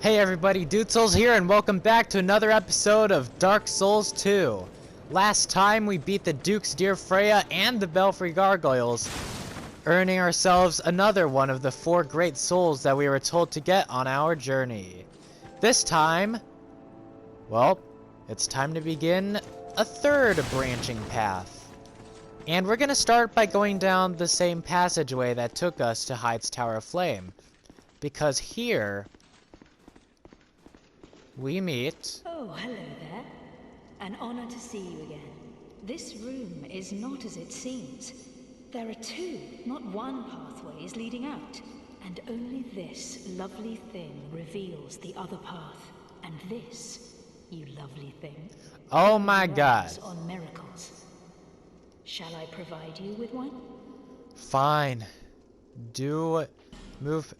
Hey everybody, Dude Souls here, and welcome back to another episode of Dark Souls 2. Last time we beat the Duke's Dear Freya and the Belfry Gargoyles, earning ourselves another one of the 4 great souls that we were told to get on our journey. This time, well, it's time to begin a third branching path. And we're gonna start by going down the same passageway that took us to Hyde's Tower of Flame. Because here we meet... Oh, hello there. An honor to see you again. This room is not as it seems. There are 2, not 1 pathways leading out. And only this lovely thing reveals the other path. And this, you lovely thing, oh my god. On miracles. Shall I provide you with one? Fine. Move.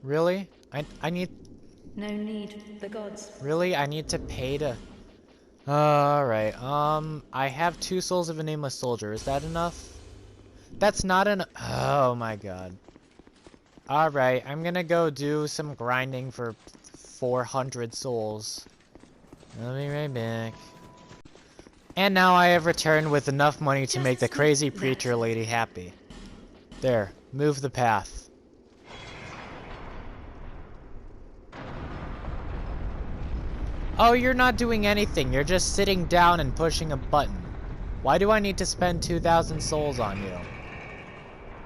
Really? I need... No need. The gods. Really? I need to pay to... Alright, I have 2 souls of a nameless soldier. Is that enough? That's not enough. Oh my god. Alright, I'm gonna go do some grinding for 400 souls. I'll be right back. And now I have returned with enough money to make the crazy preacher lady happy. There, move the path. Oh, you're not doing anything. You're just sitting down and pushing a button. Why do I need to spend 2,000 souls on you?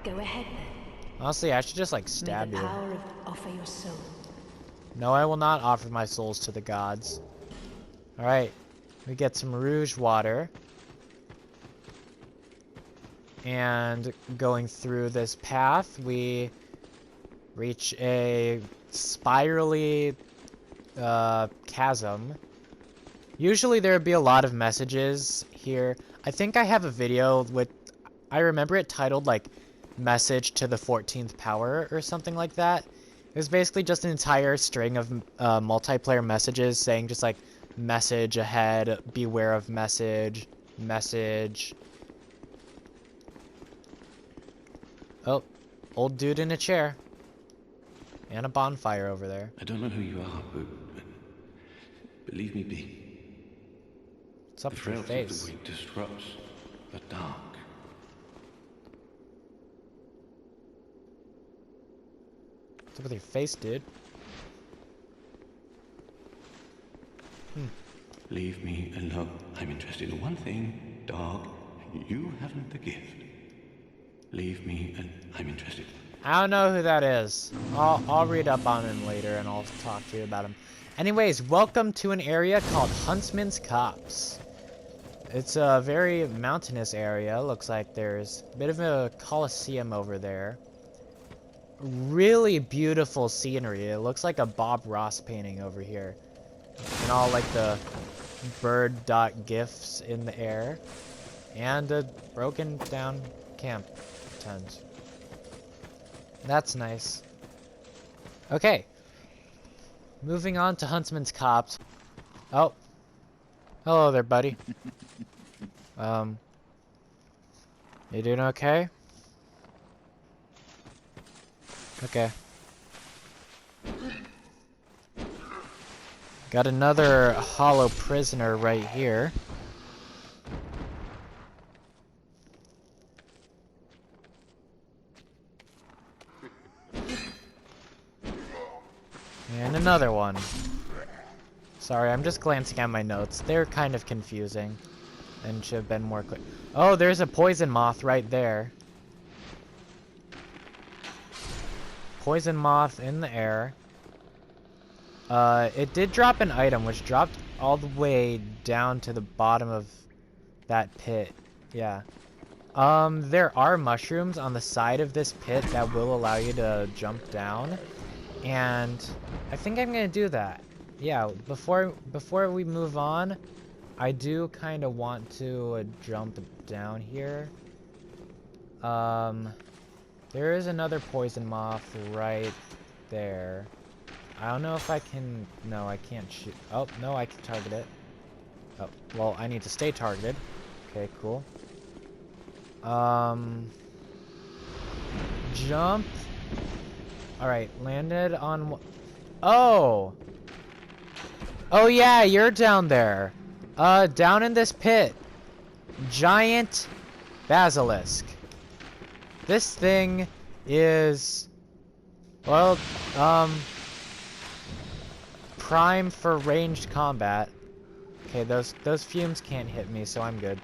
Go ahead then. Honestly, I should just like stab May the you. power of offer your soul. No, I will not offer my souls to the gods. Alright, we get some rouge water. And going through this path, we reach a spirally chasm. Usually there would be a lot of messages here. I think I have a video with, I remember it titled like message to the 14th power or something like that. It was basically just an entire string of multiplayer messages saying just like message ahead, beware of message, message. Oh, old dude in a chair. And a bonfire over there. I don't know who you are, but leave me be. What's up The with your frailty of face? the weak disrupts the dark. What's up with your face, dude? Leave me alone. I'm interested in one thing, dog. You haven't the gift. Leave me and I'm interested. I don't know who that is. I'll read up on him later and I'll talk to you about him. Anyways, welcome to an area called Huntsman's Cops. It's a very mountainous area. Looks like there's a bit of a coliseum over there. Really beautiful scenery. It looks like a Bob Ross painting over here. And all like the bird dot gifs in the air. And a broken down camp tent. That's nice. Okay. Moving on to Huntsman's Cops. Oh. Hello there, buddy. You doing okay? Okay. Got another hollow prisoner right here. And another one. Sorry, I'm just glancing at my notes. They're kind of confusing. And should have been more clear. Oh, there's a poison moth right there. Poison moth in the air. It did drop an item, which dropped all the way down to the bottom of that pit. Yeah. There are mushrooms on the side of this pit that will allow you to jump down. And I think I'm gonna do that. Yeah, before we move on, I do kind of want to jump down here. There is another poison moth right there. I don't know if I can... No, I can't shoot. Oh, no, I can target it. Oh, well, I need to stay targeted. Okay, cool. Jump. Alright, landed on... Oh! Oh yeah, you're down there. Down in this pit. Giant basilisk. This thing is... Well, prime for ranged combat. Okay, those fumes can't hit me, so I'm good.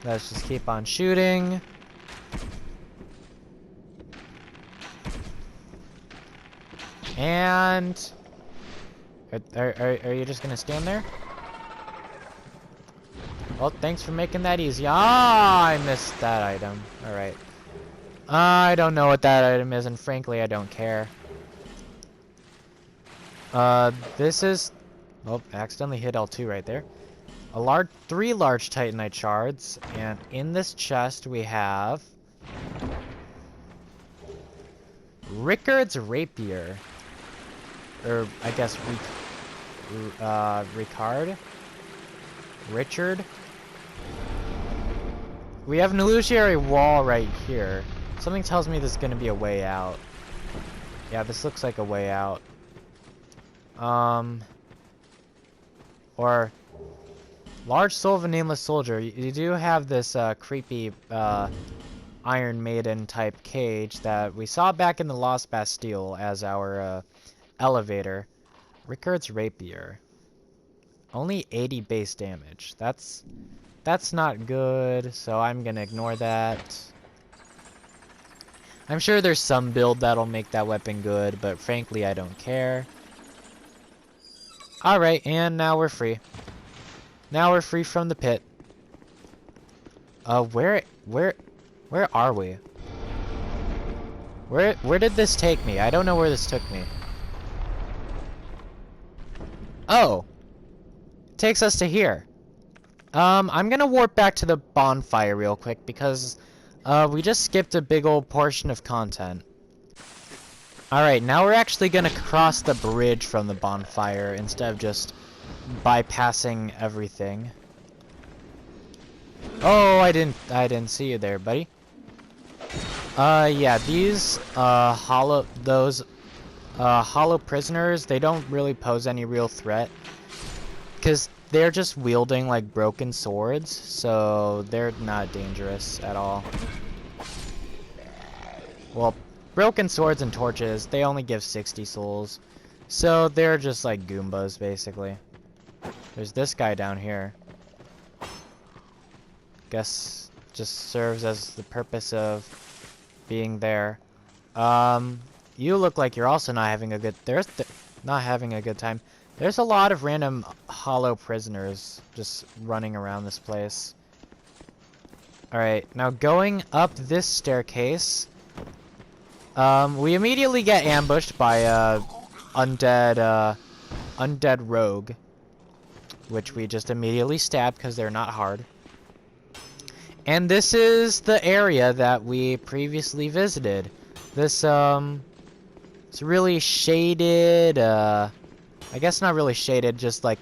Let's just keep on shooting. And... Are you just gonna stand there? Well, thanks for making that easy. Ah, I missed that item. Alright. I don't know what that item is, and frankly, I don't care. This is... Oh, accidentally hit L2 right there. 3 large Titanite shards, and in this chest we have... Rickard's Rapier. Or, I guess, Ricard? Richard? We have an illusionary wall right here. Something tells me there's gonna be a way out. Yeah, this looks like a way out. Or... Large soul of a nameless soldier. You do have this, creepy, Iron Maiden type cage that we saw back in the Lost Bastille as our, elevator. Rickard's Rapier. Only 80 base damage. That's not good, so I'm gonna ignore that. I'm sure there's some build that'll make that weapon good, but frankly I don't care. Alright, and now we're free. Now we're free from the pit. Where are we? Where did this take me? I don't know where this took me. Oh! It takes us to here. I'm gonna warp back to the bonfire real quick because, we just skipped a big old portion of content. Alright, now we're actually gonna cross the bridge from the bonfire instead of just bypassing everything. Oh, I didn't see you there, buddy. Yeah, these, hollow prisoners, they don't really pose any real threat. Because they're just wielding, like, broken swords, so they're not dangerous at all. Well, broken swords and torches, they only give 60 souls. So they're just like Goombas, basically. There's this guy down here. Guess just serves as the purpose of being there. You look like you're also not having a good... not having a good time. There's a lot of random hollow prisoners just running around this place. Alright, now going up this staircase... we immediately get ambushed by a undead rogue, which we just immediately stab because they're not hard. And this is the area that we previously visited. This it's really shaded. I guess not really shaded, just like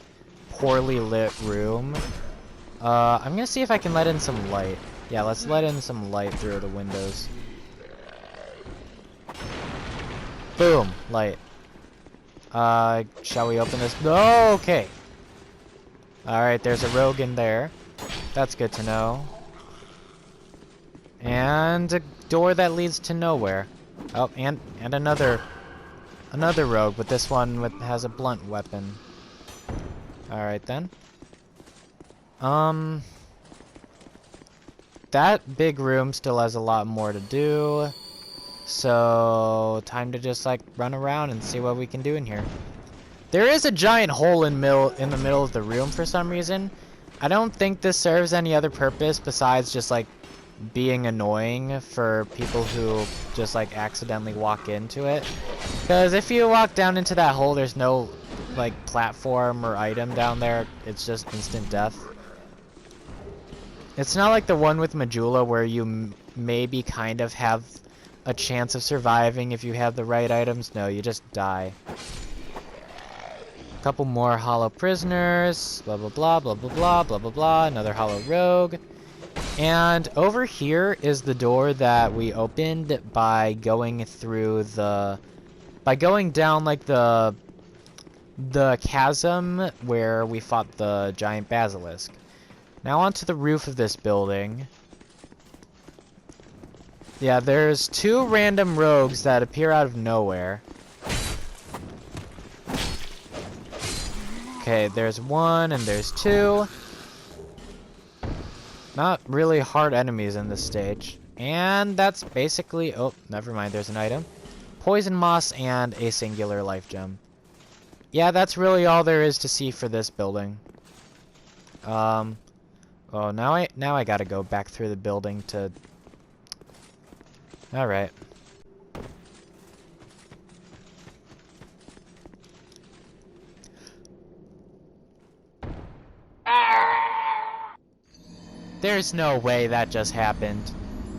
poorly lit room. I'm gonna see if I can let in some light. Yeah, let's let in some light through the windows. Boom, light. Shall we open this? No, okay. Alright, there's a rogue in there. That's good to know. And a door that leads to nowhere. Oh, and another rogue, but this one has a blunt weapon. Alright then. That big room still has a lot more to do. So, time to just, like, run around and see what we can do in here. There is a giant hole in the middle of the room for some reason. I don't think this serves any other purpose besides just, like, being annoying for people who just, like, accidentally walk into it. Because if you walk down into that hole, there's no, like, platform or item down there. It's just instant death. It's not like the one with Majula where you maybe kind of have a chance of surviving if you have the right items. No, you just die. A couple more hollow prisoners. Blah, blah, blah, blah, blah, blah, blah, blah, blah. Another hollow rogue. And over here is the door that we opened by going through the... by going down, like, the chasm where we fought the giant basilisk. Now onto the roof of this building. Yeah, there's 2 random rogues that appear out of nowhere. Okay, there's 1 and there's 2. Not really hard enemies in this stage. And that's basically... oh, never mind, there's an item. Poison moss and a singular life gem. Yeah, that's really all there is to see for this building. Oh, now I gotta go back through the building to... Alright. There's no way that just happened.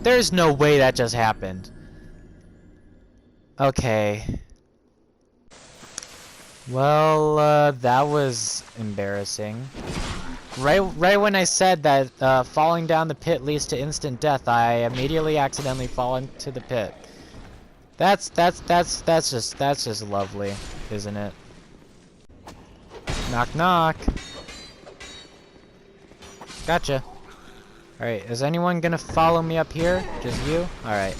There's no way that just happened. Okay. Well, that was embarrassing. Right when I said that falling down the pit leads to instant death, I immediately accidentally fall into the pit. That's just lovely, isn't it? Knock knock. Gotcha. Alright, is anyone gonna follow me up here? Just you? Alright.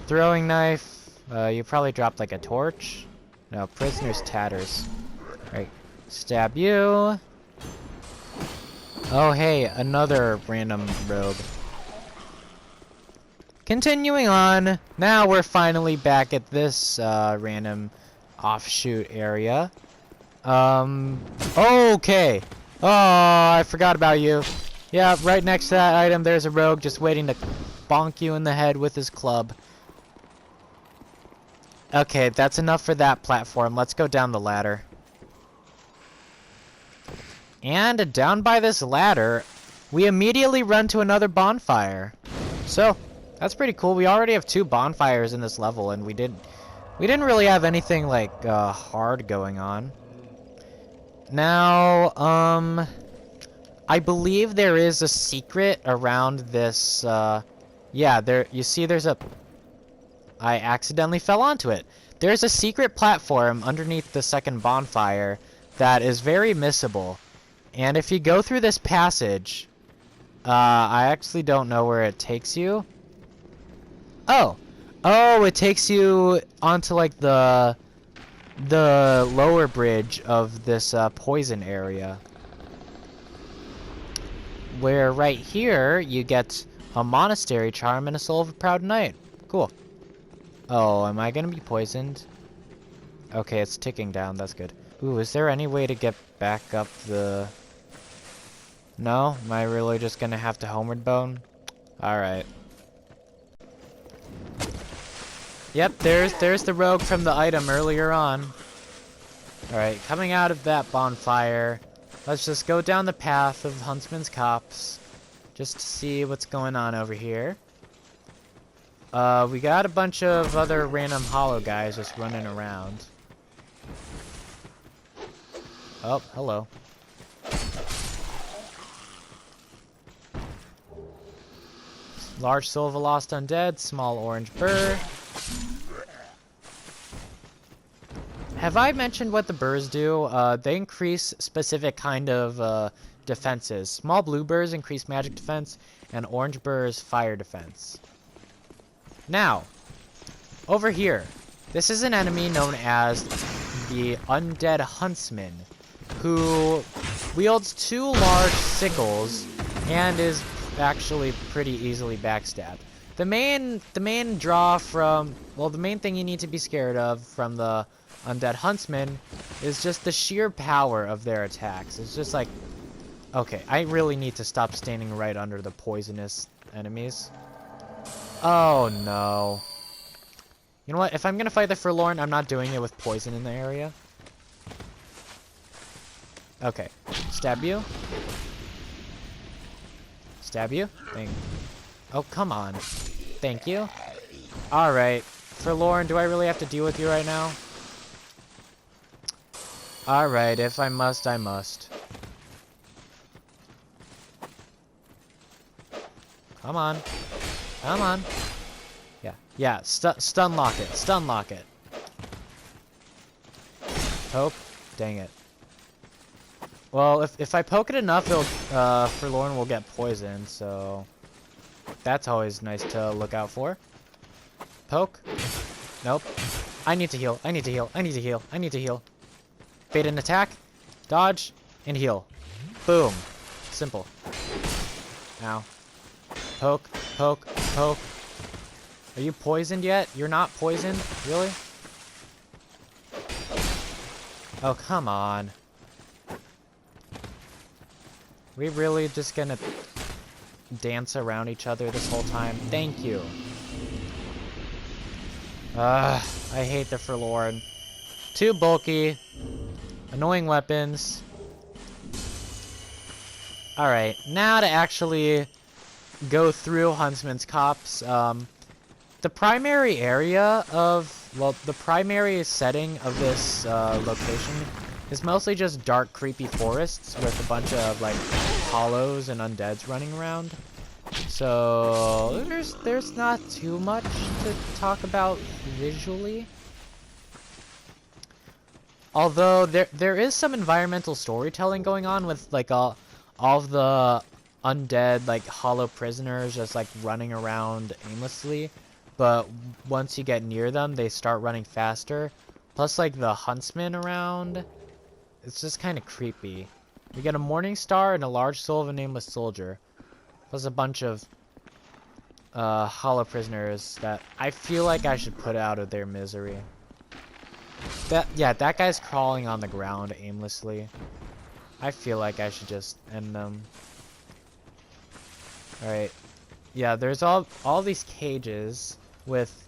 Throwing knife. You probably dropped like a torch. No, prisoner's tatters. Alright. Stab you. Oh hey, another random rogue. Continuing on. Now we're finally back at this random offshoot area. Okay. Oh, I forgot about you. Yeah, right next to that item, there's a rogue just waiting to bonk you in the head with his club. Okay, that's enough for that platform. Let's go down the ladder. And down by this ladder, we immediately run to another bonfire. So, that's pretty cool. We already have 2 bonfires in this level, and we didn't really have anything like hard going on. Now, I believe there is a secret around this, yeah, you see there's a... I accidentally fell onto it. There's a secret platform underneath the second bonfire that is very missable. And if you go through this passage, I actually don't know where it takes you. Oh, it takes you onto, like, the lower bridge of this poison area, where right here you get a monastery charm and a soul of a proud knight. Cool. Oh, am I gonna be poisoned? Okay, it's ticking down. That's good. Ooh, is there any way to get back up the... No? Am I really just gonna have to homeward bone? Alright. Yep, there's the rogue from the item earlier on. Alright, coming out of that bonfire, let's just go down the path of Huntsman's Cops, just to see what's going on over here. We got a bunch of other random hollow guys just running around. Oh, hello. Large soul of a lost undead, small orange burr. Have I mentioned what the burrs do? They increase specific kind of defenses. Small blue burrs increase magic defense, and orange burrs fire defense. Now, over here, this is an enemy known as the Undead Huntsman, who wields 2 large sickles and is actually pretty easily backstabbed. The main draw from, well, the main thing you need to be scared of from the Undead Huntsman is just the sheer power of their attacks. It's just like, okay, I really need to stop standing right under the poisonous enemies. Oh no. You know what? If I'm gonna fight the Forlorn, I'm not doing it with poison in the area. Okay. Stab you. Stab you. Oh, come on. Thank you. Alright. Forlorn, do I really have to deal with you right now? Alright, if I must, I must. Come on. Come on. Yeah. Yeah. Stun lock it. Stun lock it. Poke. Dang it. Well, if I poke it enough, it'll, Forlorn will get poisoned, so that's always nice to look out for. Poke. Nope. I need to heal. I need to heal. I need to heal. I need to heal. Bait an attack. Dodge. And heal. Boom. Simple. Ow. Poke. Poke. Poke. Are you poisoned yet? You're not poisoned? Really? Oh, come on. We really just gonna dance around each other this whole time? Thank you. I hate the Forlorn. Too bulky. Annoying weapons. Alright, now to actually go through Huntsman's Cops. The primary area of, well, the primary setting of this location is mostly just dark, creepy forests with a bunch of, like, hollows and undeads running around. So, there's not too much to talk about visually. Although, there is some environmental storytelling going on with, like, all of the undead, like, hollow prisoners just, like, running around aimlessly. But once you get near them, they start running faster. Plus, like, the huntsman around, it's just kind of creepy. We get a morning star and a large soul of a nameless soldier. Plus a bunch of hollow prisoners that I feel like I should put out of their misery. That guy's crawling on the ground aimlessly. I feel like I should just end them. Alright. Yeah, there's all these cages with,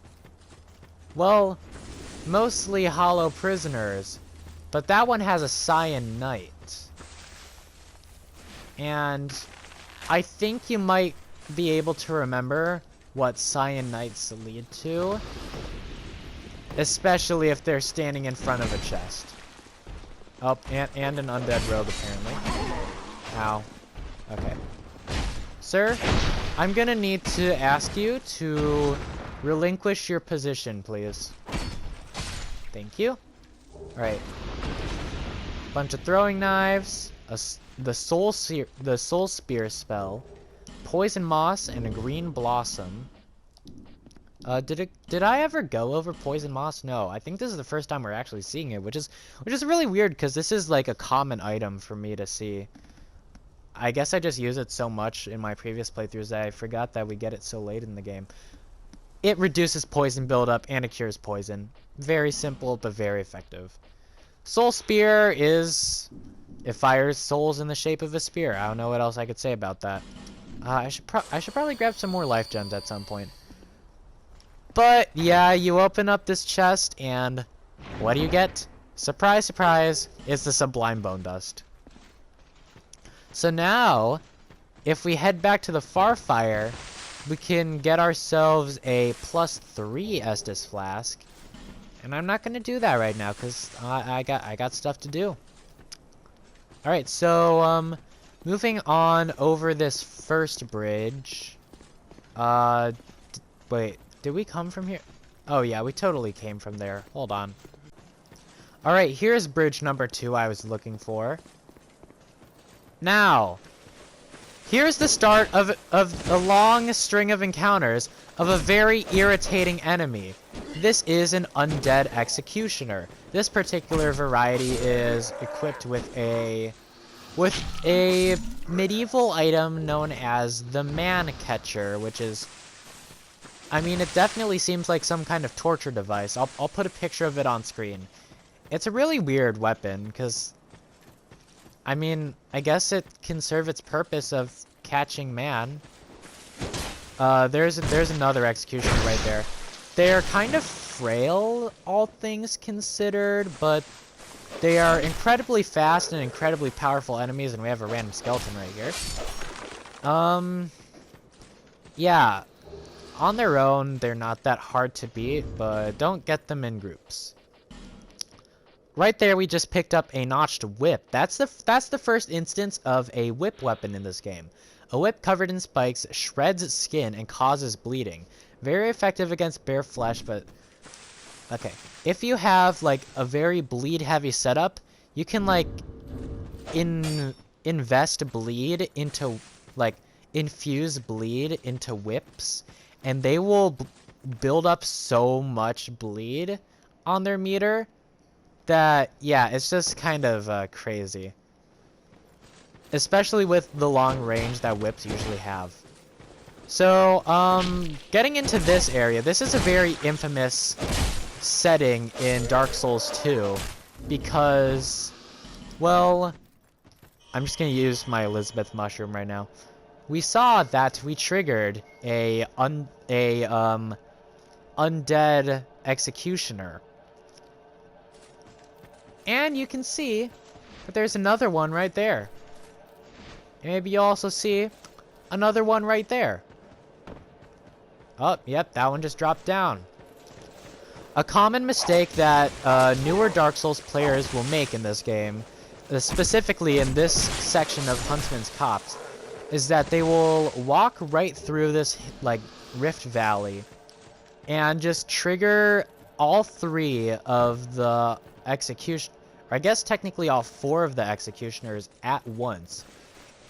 well, mostly hollow prisoners. But that one has a Cyan Knight. And I think you might be able to remember what Cyan Knights lead to. Especially if they're standing in front of a chest. Oh, and an undead rogue apparently. Ow. Okay. Sir, I'm gonna need to ask you to relinquish your position, please. Thank you. Alright. Bunch of throwing knives, the soul spear spell, poison moss, and a green blossom. Did I ever go over poison moss? No, I think this is the first time we're actually seeing it, which is really weird because this is like a common item for me to see. I guess I just use it so much in my previous playthroughs that I forgot that we get it so late in the game. It reduces poison buildup and it cures poison. Very simple but very effective. Soul Spear is... it fires souls in the shape of a spear. I don't know what else I could say about that. I should probably grab some more life gems at some point. But yeah, you open up this chest and what do you get? Surprise, surprise, it's the Sublime Bone Dust. So now, if we head back to the Farfire, we can get ourselves a +3 Estus Flask. And I'm not going to do that right now because I got stuff to do. Alright, so moving on over this first bridge. Wait, did we come from here? Oh yeah, we totally came from there. Hold on. Alright, here's bridge number 2 I was looking for. Now, here's the start of a long string of encounters of a very irritating enemy. This is an undead executioner. This particular variety is equipped with a medieval item known as the Man Catcher, which is, I mean, it definitely seems like some kind of torture device. I'll put a picture of it on screen. It's a really weird weapon because, I mean, I guess it can serve its purpose of catching man. There's another executioner right there. They're kind of frail, all things considered, but they are incredibly fast and incredibly powerful enemies, and we have a random skeleton right here. Yeah, on their own, they're not that hard to beat, but don't get them in groups. Right there, we just picked up a notched whip. That's the first instance of a whip weapon in this game. A whip covered in spikes shreds skin and causes bleeding. Very effective against bare flesh, but... Okay. If you have, like, a very bleed-heavy setup, you can, like, invest bleed into, like, infuse bleed into whips, and they will build up so much bleed on their meter that, yeah, it's just kind of crazy. Especially with the long range that whips usually have. So, getting into this area, this is a very infamous setting in Dark Souls 2 because, well, I'm just gonna use my Elizabeth mushroom right now. We saw that we triggered a undead executioner. And you can see that there's another one right there. Maybe you also see another one right there. Oh, yep, that one just dropped down. A common mistake that newer Dark Souls players will make in this game, specifically in this section of Huntsman's Cops, is that they will walk right through this, like, Rift Valley and just trigger all 3 of the execution, or I guess technically all 4 of the executioners at once.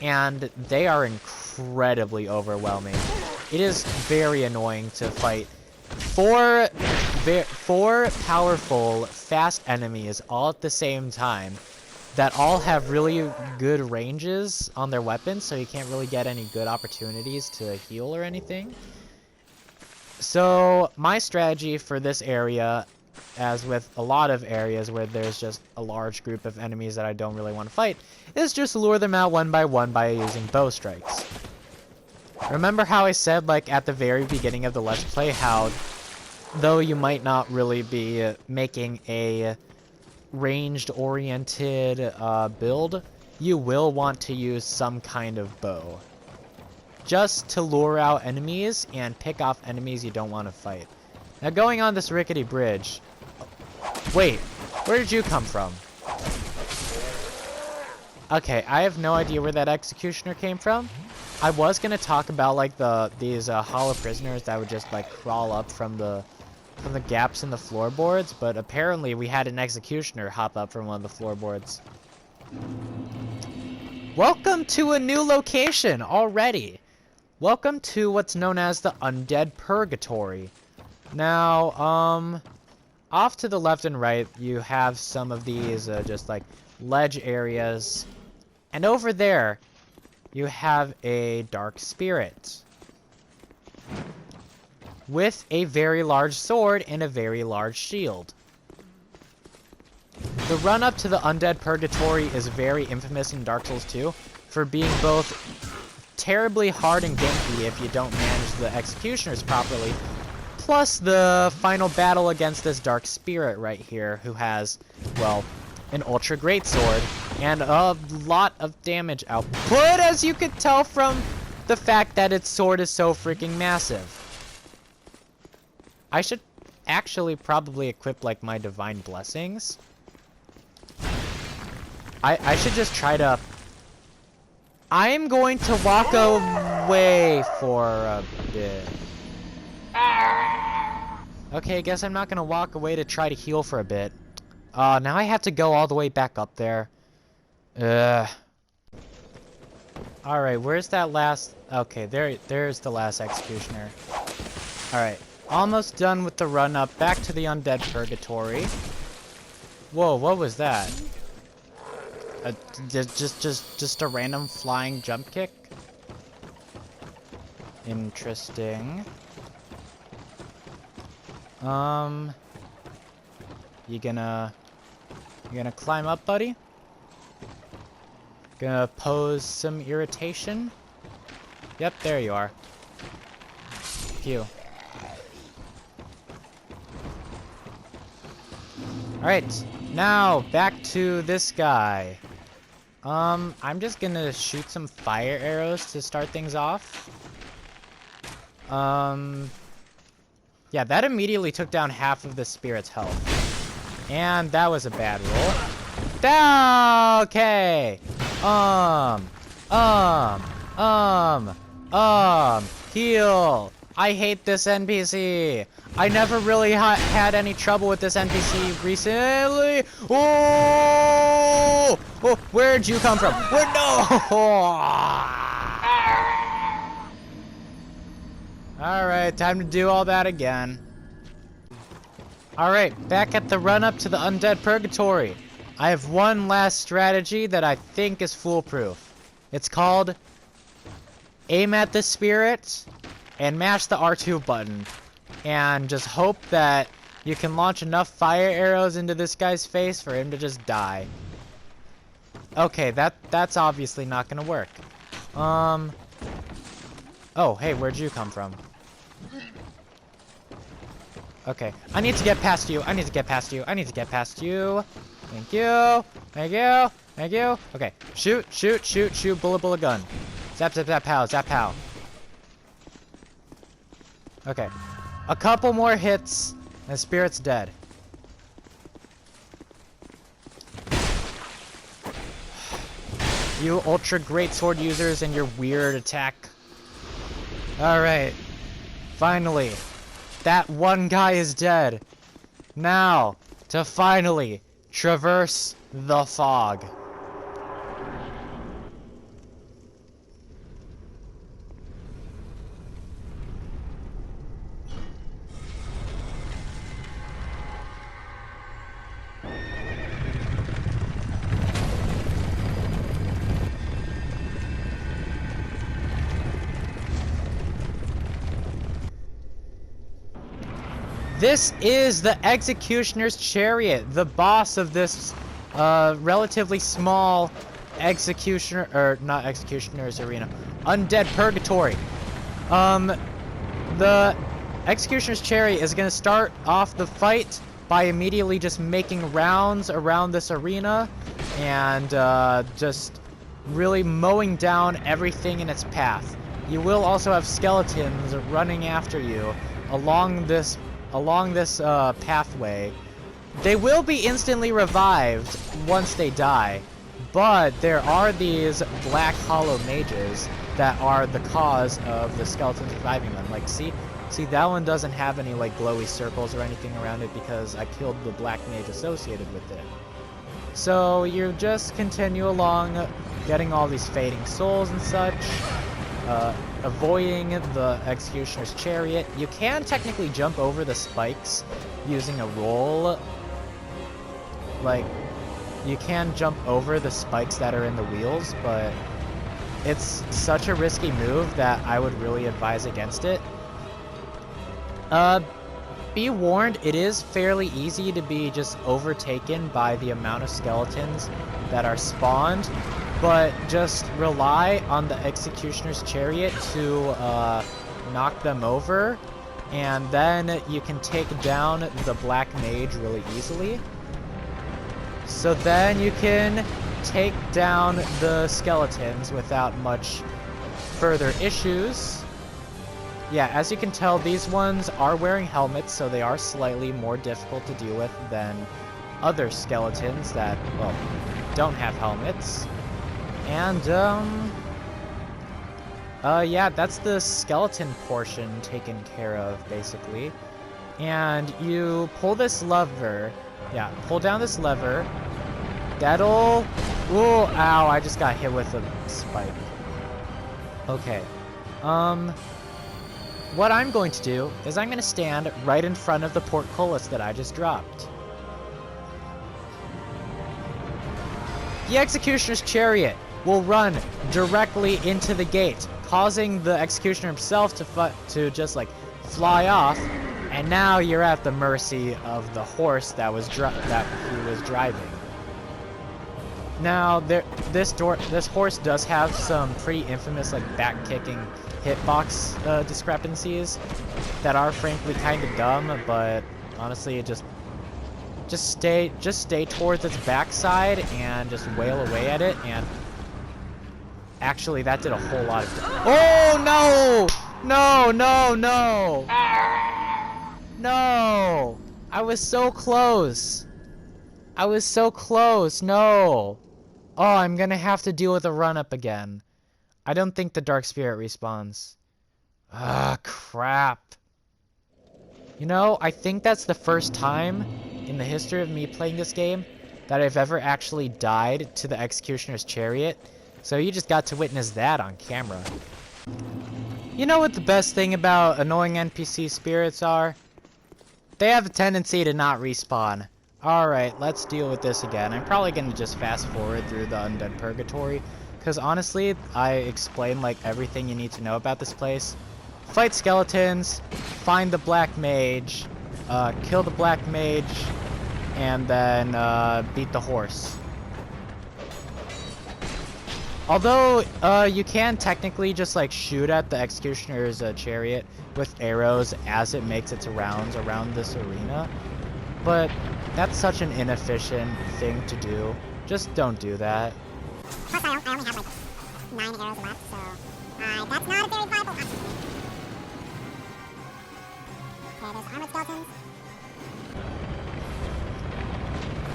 And they are incredibly overwhelming. It is very annoying to fight 4 powerful, fast enemies all at the same time that all have really good ranges on their weapons, so you can't really get any good opportunities to heal or anything. So my strategy for this area, as with a lot of areas where there's just a large group of enemies that I don't really want to fight, is just lure them out one by one by using bow strikes. Remember how I said, like, at the very beginning of the Let's Play, how though you might not really be making a ranged-oriented build, you will want to use some kind of bow. Just to lure out enemies and pick off enemies you don't want to fight. Now going on this rickety bridge... Wait, where did you come from? Okay, I have no idea where that executioner came from. I was gonna talk about, like, these hollow prisoners that would just, like, crawl up from the gaps in the floorboards, but apparently we had an executioner hop up from one of the floorboards. Welcome to a new location already. Welcome to what's known as the Undead Purgatory. Now, off to the left and right, you have some of these just like ledge areas, and over there, you have a dark spirit with a very large sword and a very large shield. The run up to the Undead Purgatory is very infamous in Dark Souls 2 for being both terribly hard and ganky if you don't manage the executioners properly, plus the final battle against this dark spirit right here who has, well, an ultra great sword and a lot of damage output, as you could tell from the fact that its sword is so freaking massive. I should actually probably equip, like, my divine blessings. I should just try to... I'm going to walk away for a bit. Okay, I guess I'm not going to walk away to try to heal for a bit. Now I have to go all the way back up there. Alright, where's that last... Okay, there's the last executioner. Alright, almost done with the run up. Back to the Undead Purgatory. Whoa, what was that? Just a random flying jump kick? Interesting. You gonna climb up, buddy? Gonna pose some irritation? Yep, there you are. Phew. Alright, now back to this guy. I'm just gonna shoot some fire arrows to start things off. Yeah, that immediately took down half of the spirit's health. And that was a bad roll. Okay. Heal. I hate this NPC. I never really had any trouble with this NPC recently. Oh! Oh, where'd you come from? Where? No! Alright, time to do all that again. Alright, back at the run-up to the Undead Purgatory. I have one last strategy that I think is foolproof. It's called aim at the spirit and mash the R2 button. And just hope that you can launch enough fire arrows into this guy's face for him to just die. Okay, that's obviously not gonna work. Oh, hey, where'd you come from? Okay, I need to get past you. I need to get past you. I need to get past you. Thank you. Thank you. Thank you. Okay, shoot, shoot, shoot, shoot. Bullet, bullet, gun. Zap, zap, zap, pow, zap, pow. Okay, a couple more hits, and Spirit's dead. You ultra great sword users and your weird attack. Alright, finally. That one guy is dead. Now, to finally traverse the fog. This is the Executioner's Chariot, the boss of this relatively small executioner, or not executioner's arena, Undead Purgatory. The Executioner's Chariot is going to start off the fight by immediately just making rounds around this arena and just really mowing down everything in its path. You will also have skeletons running after you along this pathway. They will be instantly revived once they die, but there are these black hollow mages that are the cause of the skeletons reviving them. Like, see that one doesn't have any like glowy circles or anything around it because I killed the black mage associated with it. So you just continue along, getting all these fading souls and such. Avoiding the Executioner's Chariot. You can technically jump over the spikes using a roll. Like, you can jump over the spikes that are in the wheels, but it's such a risky move that I would really advise against it. Be warned, it is fairly easy to be just overtaken by the amount of skeletons that are spawned. But just rely on the Executioner's Chariot to knock them over, and then you can take down the Black Mage really easily. So then you can take down the skeletons without much further issues. Yeah, as you can tell, these ones are wearing helmets, so they are slightly more difficult to deal with than other skeletons that, well, don't have helmets. And, yeah, that's the skeleton portion taken care of, basically. And you pull this lever. Yeah, pull down this lever. That'll... Ooh, ow, I just got hit with a spike. Okay. What I'm going to do is I'm going to stand right in front of the portcullis that I just dropped. The Executioner's Chariot will run directly into the gate, causing the Executioner himself to just like fly off, and now you're at the mercy of the horse that he was driving. Now this horse does have some pretty infamous like back-kicking hitbox discrepancies that are frankly kind of dumb, but honestly it just stay towards its backside and just wail away at it. And actually, that did a whole lot of... Oh, no! No, no, no! No! I was so close! I was so close, no! Oh, I'm gonna have to deal with a run-up again. I don't think the Dark Spirit respawns. Ah, crap. You know, I think that's the first time in the history of me playing this game that I've ever actually died to the Executioner's Chariot. So you just got to witness that on camera. You know what the best thing about annoying NPC spirits are? They have a tendency to not respawn. Alright, let's deal with this again. I'm probably going to just fast forward through the Undead Purgatory. Because honestly, I explained like everything you need to know about this place. Fight skeletons, find the Black Mage, kill the Black Mage, and then beat the horse. Although, you can technically just like shoot at the Executioner's Chariot with arrows as it makes its rounds around this arena. But that's such an inefficient thing to do. Just don't do that. Plus, I only have like 9 arrows left, so that's not a very viable option. Okay, there's armored skeletons.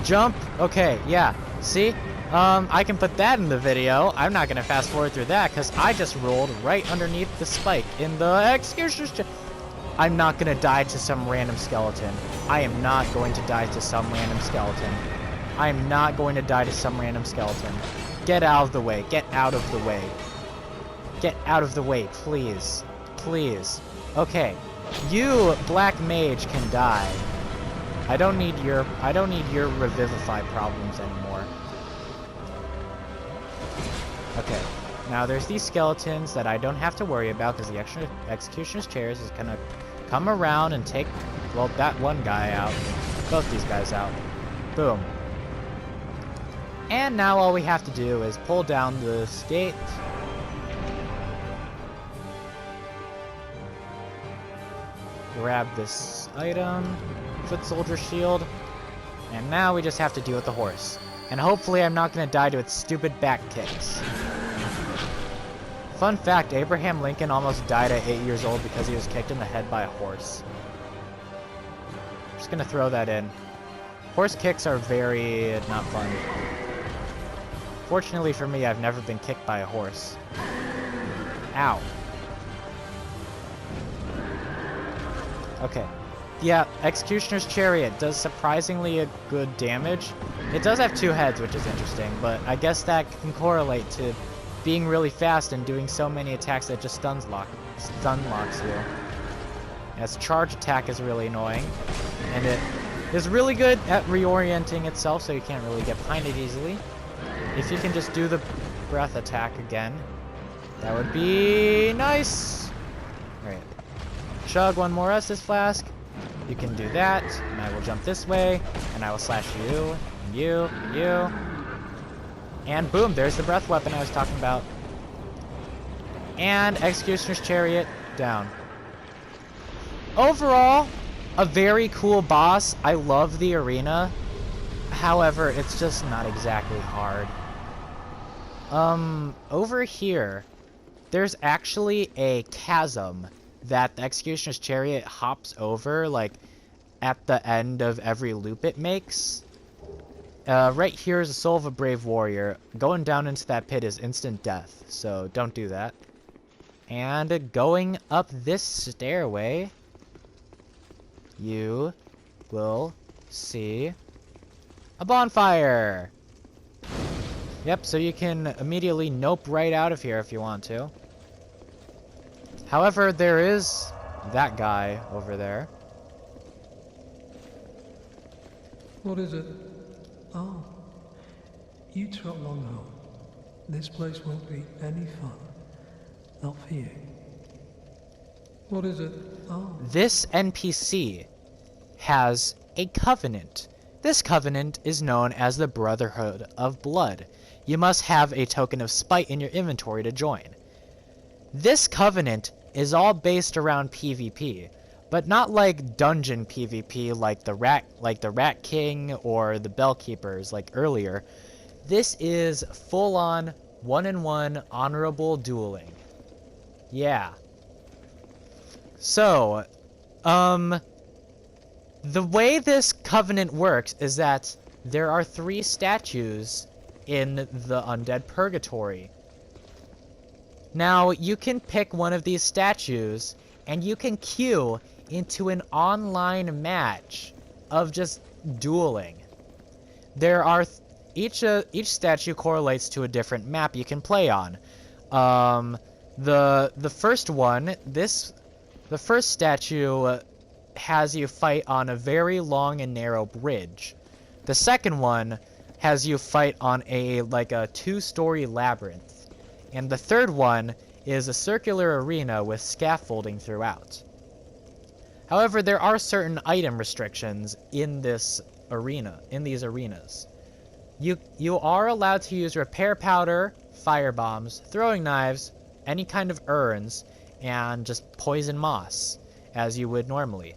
Jump. Okay, yeah. See? I can put that in the video. I'm not gonna fast forward through that because I just rolled right underneath the spike in the Executioner's. I'm not gonna die to some random skeleton. I am not going to die to some random skeleton. I am not going to die to some random skeleton. Get out of the way. Get out of the way. Get out of the way, please. Please. Okay. You, Black Mage, can die. I don't need your revivify problems anymore. Okay. Now there's these skeletons that I don't have to worry about because the Executioner's Chariot is gonna come around and take, well, that one guy out. Both these guys out. Boom. And now all we have to do is pull down this gate. Grab this item, foot soldier shield, and now we just have to deal with the horse. And hopefully I'm not going to die to its stupid back kicks. Fun fact, Abraham Lincoln almost died at 8 years old because he was kicked in the head by a horse. Just going to throw that in. Horse kicks are very not fun. Fortunately for me, I've never been kicked by a horse. Ow. Okay. Yeah, Executioner's Chariot does surprisingly a good damage. It does have 2 heads, which is interesting, but I guess that can correlate to being really fast and doing so many attacks that just stun locks you. Its charge attack is really annoying, and it is really good at reorienting itself, so you can't really get behind it easily. If you can just do the breath attack again, that would be nice. Alright. Chug one more Estus Flask. You can do that, and I will jump this way, and I will slash you, and you, and you. And boom, there's the breath weapon I was talking about. And Executioner's Chariot down. Overall, a very cool boss. I love the arena. However, it's just not exactly hard. Over here, there's actually a chasm that the Executioner's Chariot hops over, like, at the end of every loop it makes. Right here is a Soul of a Brave Warrior. Going down into that pit is instant death, so don't do that. And going up this stairway, you will see a bonfire! Yep, so you can immediately nope right out of here if you want to. However, there is that guy over there. What is it? Oh, you trot along home. This place won't be any fun. Not for you. What is it? Oh. This NPC has a covenant. This covenant is known as the Brotherhood of Blood. You must have a token of spite in your inventory to join. This covenant is all based around PvP, but not like dungeon PvP like the Rat King or the Bellkeepers like earlier. This is full-on one-on-one honorable dueling. Yeah. So, the way this covenant works is that there are 3 statues in the Undead Purgatory. Now, you can pick one of these statues, and you can queue into an online match of just dueling. There are each statue correlates to a different map you can play on. The first one, the first statue has you fight on a very long and narrow bridge. The second one has you fight on a 2-story labyrinth. And the third one is a circular arena with scaffolding throughout. However, there are certain item restrictions in these arenas. You are allowed to use repair powder, fire bombs, throwing knives, any kind of urns, and just poison moss, as you would normally.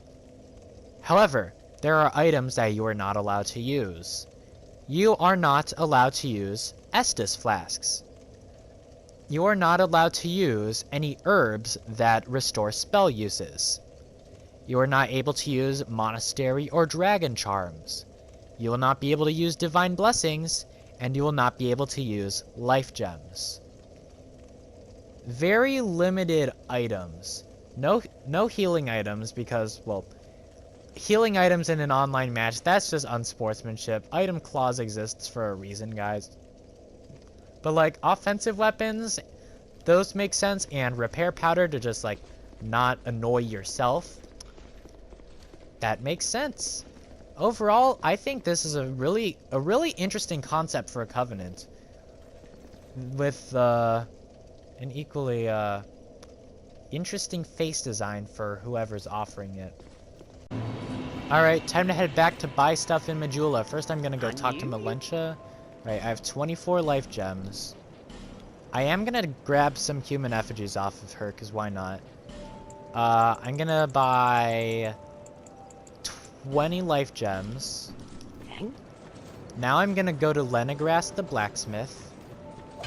However, there are items that you are not allowed to use. You are not allowed to use Estus flasks. You are not allowed to use any herbs that restore spell uses. You are not able to use monastery or dragon charms. You will not be able to use divine blessings, and you will not be able to use life gems. Very limited items. No healing items because, well, healing items in an online match, that's just unsportsmanship. Item clause exists for a reason, guys. But like offensive weapons, those make sense, and repair powder to just like not annoy yourself, that makes sense. Overall, I think this is a really interesting concept for a Covenant, with an equally interesting face design for whoever's offering it. Alright, time to head back to buy stuff in Majula. First I'm gonna go talk to Melentia. Right, I have 24 life gems. I am gonna grab some human effigies off of her, because why not? I'm gonna buy 20 life gems. Now I'm gonna go to Lenigrast the blacksmith.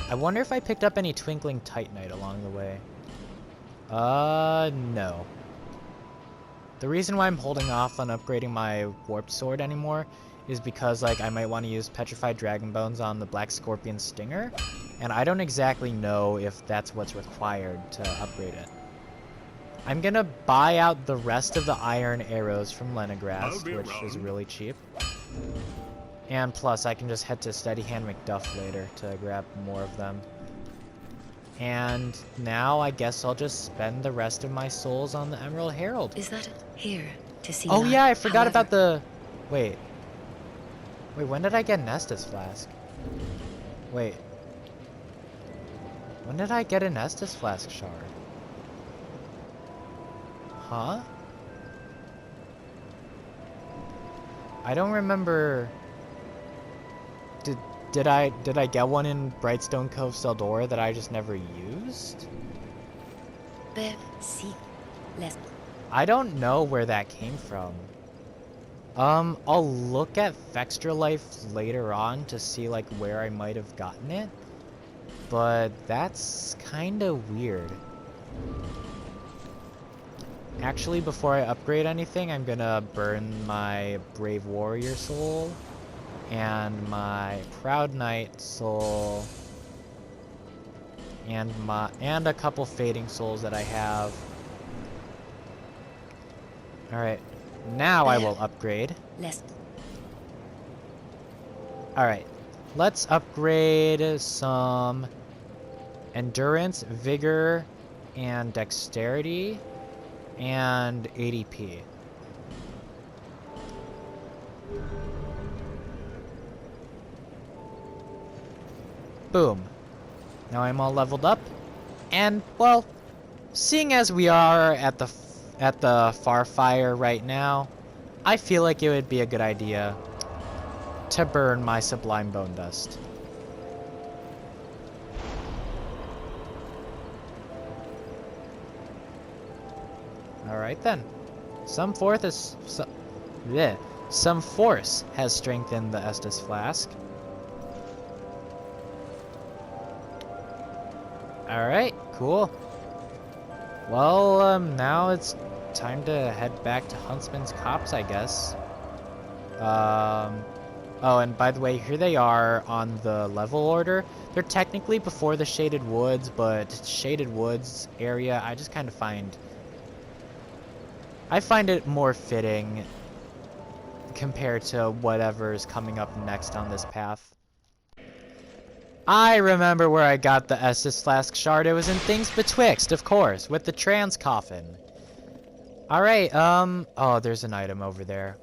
I wonder if I picked up any twinkling titanite along the way. No. The reason why I'm holding off on upgrading my warped sword anymore is because, like, I might want to use petrified dragon bones on the black scorpion stinger, and I don't exactly know if that's what's required to upgrade it. I'm gonna buy out the rest of the iron arrows from Lenigrast, which is really cheap. And plus, I can just head to Steadyhand McDuff later to grab more of them. And now I guess I'll just spend the rest of my souls on the Emerald Herald. Is that here to see? Oh light? yeah, I forgot However, about the... Wait, when did I get an Estus flask? Wait. When did I get an Estus flask shard? Huh? I don't remember... Did I get one in Brightstone Cove Seldora that I just never used? I don't know where that came from. I'll look at Vextra Life later on to see like where I might have gotten it. But that's kinda weird. Actually, before I upgrade anything, I'm gonna burn my Brave Warrior soul and my Proud Knight soul and a couple fading souls that I have. Alright, now I will upgrade. Alright, let's upgrade some endurance, vigor, and dexterity, and ADP. Boom. Now I'm all leveled up, and well, seeing as we are at the Farfire right now, I feel like it would be a good idea to burn my Sublime Bone Dust. Alright then. Some force has strengthened the Estus Flask. Alright, cool. Well, now it's time to head back to Huntsman's Cops, I guess. Oh, and by the way, here they are on the level order. They're technically before the Shaded Woods, but Shaded Woods area, I just kind of find... I find it more fitting compared to whatever is coming up next on this path. I remember where I got the Estus Flask Shard. It was in Things Betwixt, of course, with the trans coffin. Alright, oh, there's an item over there.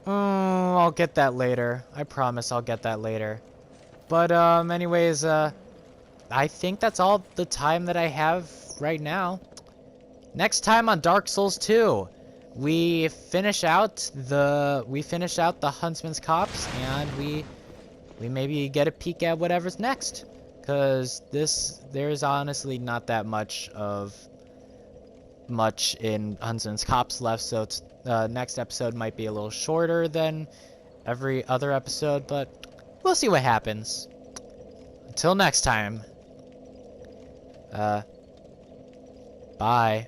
I'll get that later. I promise I'll get that later. But, anyways, I think that's all the time that I have right now. Next time on Dark Souls 2, we finish out the Huntsman's Cops, and we maybe get a peek at whatever's next. Cause there's honestly not that much in Huntsman's Cops left, so it's, next episode might be a little shorter than every other episode, but we'll see what happens. Until next time, bye.